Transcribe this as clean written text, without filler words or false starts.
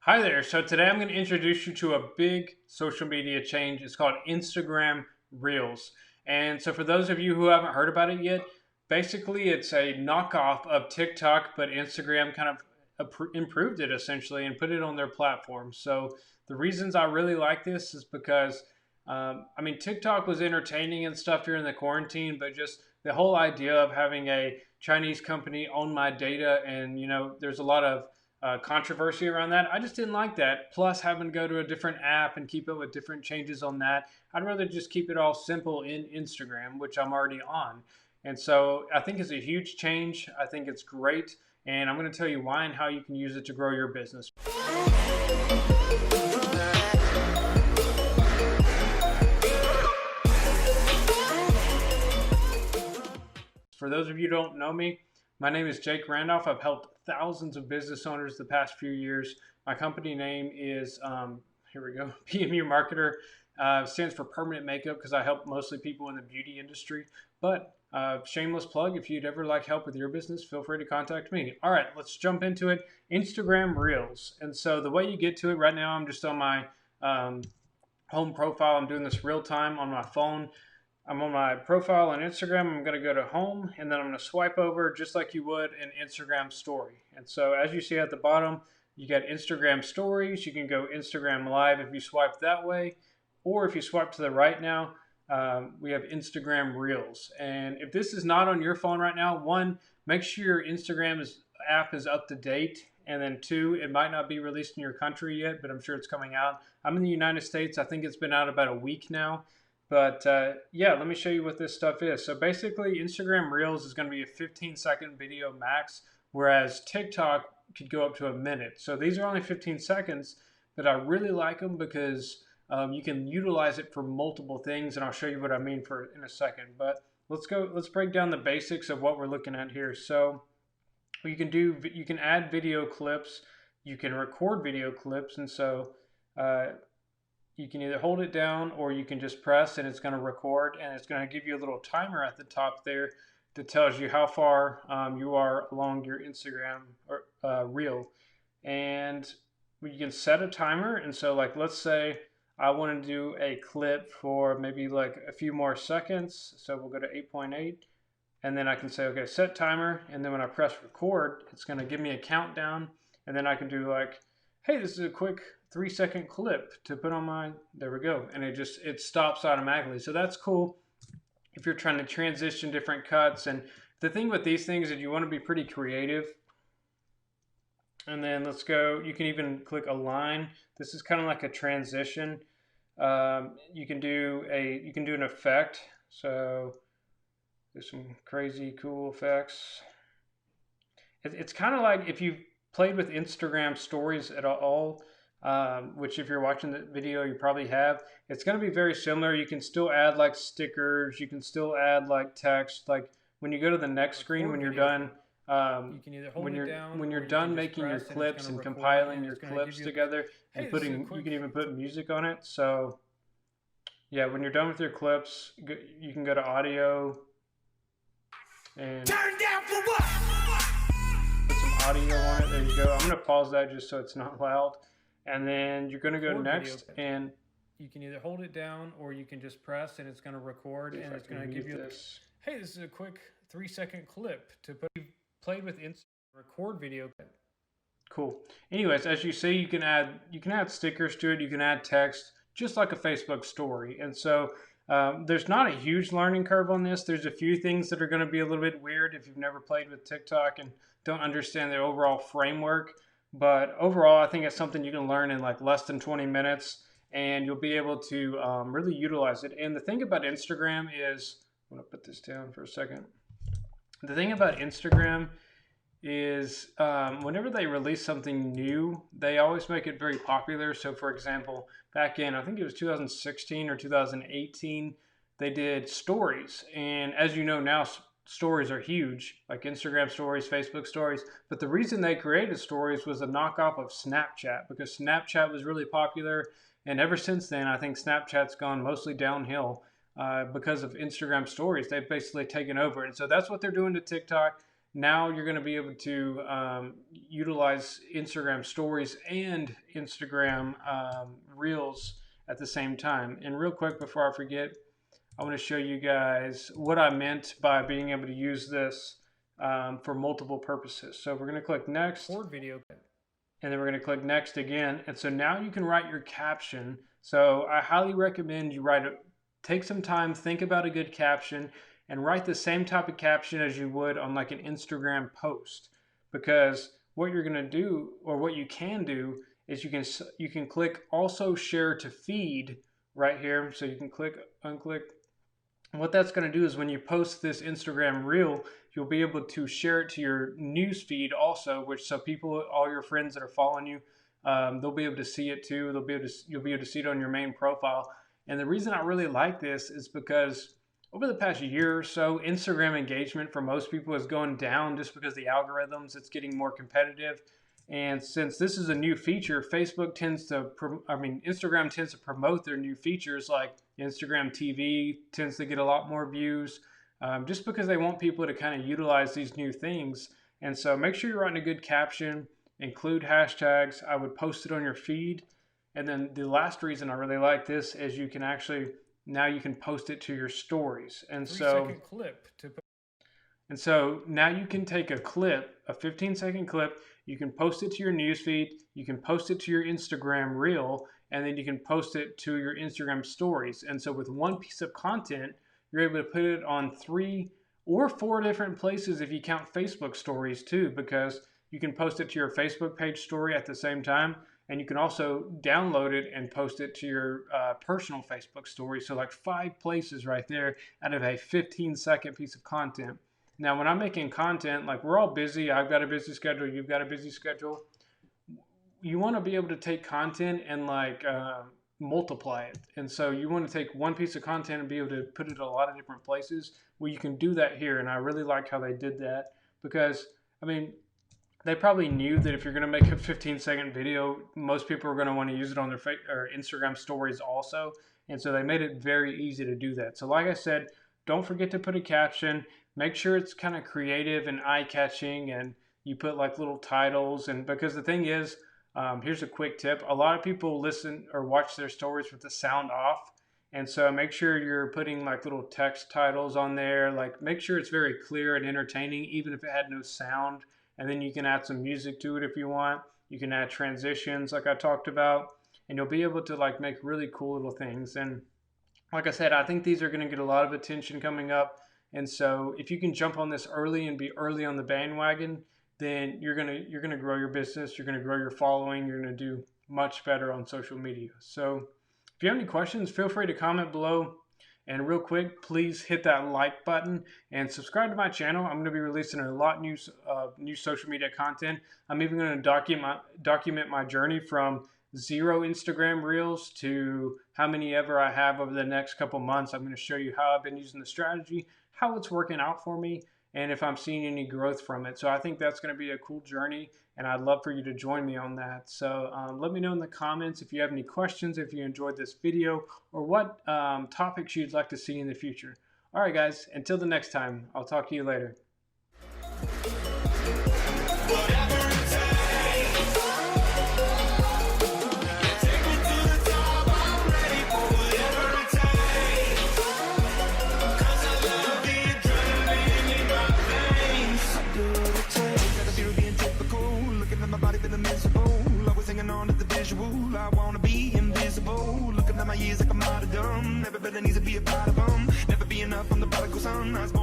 Hi there. So today I'm going to introduce you to a big social media change. It's called Instagram Reels. And so for those of you who haven't heard about it yet, basically it's a knockoff of TikTok, but Instagram kind of improved it essentially and put it on their platform. So the reasons I really like this is because TikTok was entertaining and stuff during the quarantine, but just the whole idea of having a Chinese company own my data, and there's a lot of controversy around that. I just didn't like that. Plus, having to go to a different app and keep up with different changes on that. I'd rather just keep it all simple in Instagram, which I'm already on. And so I think it's a huge change. I think it's great. And I'm going to tell you why and how you can use it to grow your business. For those of you who don't know me, my name is Jake Randolph. I've helped thousands of business owners the past few years. My company name is, here we go, PMU Marketer. Stands for Permanent Makeup because I help mostly people in the beauty industry. But shameless plug, if you'd ever like help with your business, feel free to contact me. All right, let's jump into it. Instagram Reels. And so the way you get to it right now, I'm just on my home profile. I'm doing this real time on my phone. I'm on my profile on Instagram. I'm going to go to home, and then I'm going to swipe over just like you would an Instagram story. And so as you see at the bottom, you got Instagram stories. You can go Instagram live if you swipe that way, or if you swipe to the right now, we have Instagram Reels. And if this is not on your phone right now, one, make sure your Instagram app is up to date. And then two, it might not be released in your country yet, but I'm sure it's coming out. I'm in the United States. I think it's been out about a week now. But yeah, let me show you what this stuff is. So basically, Instagram Reels is going to be a 15-second video max, whereas TikTok could go up to a minute. So these are only 15 seconds, but I really like them because you can utilize it for multiple things, and I'll show you what I mean in a second. But let's break down the basics of what we're looking at here. So you can add video clips, you can record video clips, and so you can either hold it down or you can just press and it's going to record, and it's going to give you a little timer at the top there that tells you how far you are along your Instagram reel. And you can set a timer. And so like, let's say I want to do a clip for maybe like a few more seconds. So we'll go to 8.8 and then I can say, okay, set timer. And then when I press record, it's going to give me a countdown. And then I can do like, hey, this is a quick 3-second clip to put on my, there we go. And it stops automatically. So that's cool if you're trying to transition different cuts. And the thing with these things is you want to be pretty creative. And then let's go, you can even click align. This is kind of like a transition. You can do an effect. So there's some crazy cool effects. It's kind of like if you've played with Instagram stories at all, which if you're watching the video, you probably have. It's going to be very similar. You can still add like stickers. You can still add like text. Like when you go to the next screen, when you're done, you can either hold it down when you're done making your clips and compiling your clips together and you can even put music on it. So yeah, when you're done with your clips, you can go to audio and turn down for what? Put some audio on it. There you go. I'm going to pause that just so it's not loud. And then you're going to go next, and you can either hold it down or you can just press and it's going to record, and it's going to give you this. Hey, this is a quick 3-second clip to put. You've played with record video. Cool. Anyways, as you see, you can add stickers to it. You can add text, just like a Facebook story. And so there's not a huge learning curve on this. There's a few things that are going to be a little bit weird if you've never played with TikTok and don't understand the overall framework. But overall, I think it's something you can learn in like less than 20 minutes, and you'll be able to really utilize it. And the thing about Instagram is, I'm going to put this down for a second. The thing about Instagram is whenever they release something new, they always make it very popular. So for example, back in, I think it was 2016 or 2018, they did stories. And as you know now, stories are huge, like Instagram stories, Facebook stories. But the reason they created stories was a knockoff of Snapchat, because Snapchat was really popular. And ever since then, I think Snapchat's gone mostly downhill because of Instagram stories. They've basically taken over. And so that's what they're doing to TikTok. now you're going to be able to utilize Instagram stories and Instagram reels at the same time. And real quick before I forget, I want to show you guys what I meant by being able to use this for multiple purposes. So we're going to click next. Video. And then we're going to click next again. And so now you can write your caption. So I highly recommend you take some time, think about a good caption, and write the same type of caption as you would on like an Instagram post. Because what you're going to do, or what you can do, is you can click also share to feed right here. So you can unclick. And what that's going to do is when you post this Instagram reel, you'll be able to share it to your news feed also, so people, all your friends that are following you, they'll be able to see it too. You'll be able to see it on your main profile. And the reason I really like this is because over the past year or so, Instagram engagement for most people is going down just because the algorithms, it's getting more competitive. And since this is a new feature, Instagram tends to promote their new features, like Instagram TV tends to get a lot more views, just because they want people to kind of utilize these new things. And so make sure you're writing a good caption, include hashtags. I would post it on your feed. And then the last reason I really like this is you can post it to your stories. And so now you can take a clip, a 15-second clip, you can post it to your newsfeed, you can post it to your Instagram reel, and then you can post it to your Instagram stories. And so with one piece of content, you're able to put it on 3 or 4 different places if you count Facebook stories too, because you can post it to your Facebook page story at the same time, and you can also download it and post it to your personal Facebook story. So like 5 places right there out of a 15-second piece of content. Now, when I'm making content, like we're all busy, I've got a busy schedule, you've got a busy schedule. You want to be able to take content and like multiply it. And so you want to take one piece of content and be able to put it in a lot of different places. Well, you can do that here. And I really like how they did that because, I mean, they probably knew that if you're going to make a 15-second video, most people are going to want to use it on their Instagram stories also. And so they made it very easy to do that. So like I said, don't forget to put a caption. Make sure it's kind of creative and eye-catching, and you put like little titles. And because the thing is, here's a quick tip. A lot of people listen or watch their stories with the sound off. And so make sure you're putting like little text titles on there. Like make sure it's very clear and entertaining, even if it had no sound. And then you can add some music to it if you want. You can add transitions like I talked about. And you'll be able to like make really cool little things. And like I said, I think these are going to get a lot of attention coming up. And so if you can jump on this early and be early on the bandwagon, then you're gonna grow your business, you're gonna grow your following, you're gonna do much better on social media. So if you have any questions, feel free to comment below. And real quick, please hit that like button and subscribe to my channel. I'm going to be releasing a lot of new social media content. I'm even going to document my journey from 0 Instagram reels to how many ever I have over the next couple months. I'm going to show you how I've been using the strategy, how it's working out for me, and if I'm seeing any growth from it. So I think that's going to be a cool journey, and I'd love for you to join me on that. So let me know in the comments if you have any questions, if you enjoyed this video, or what topics you'd like to see in the future. All right, guys, until the next time, I'll talk to you later. I wanna be invisible. Looking at my years like I'm out of dumb. Everybody needs to be a part of them. Never be enough, I'm the prodigal son. I was born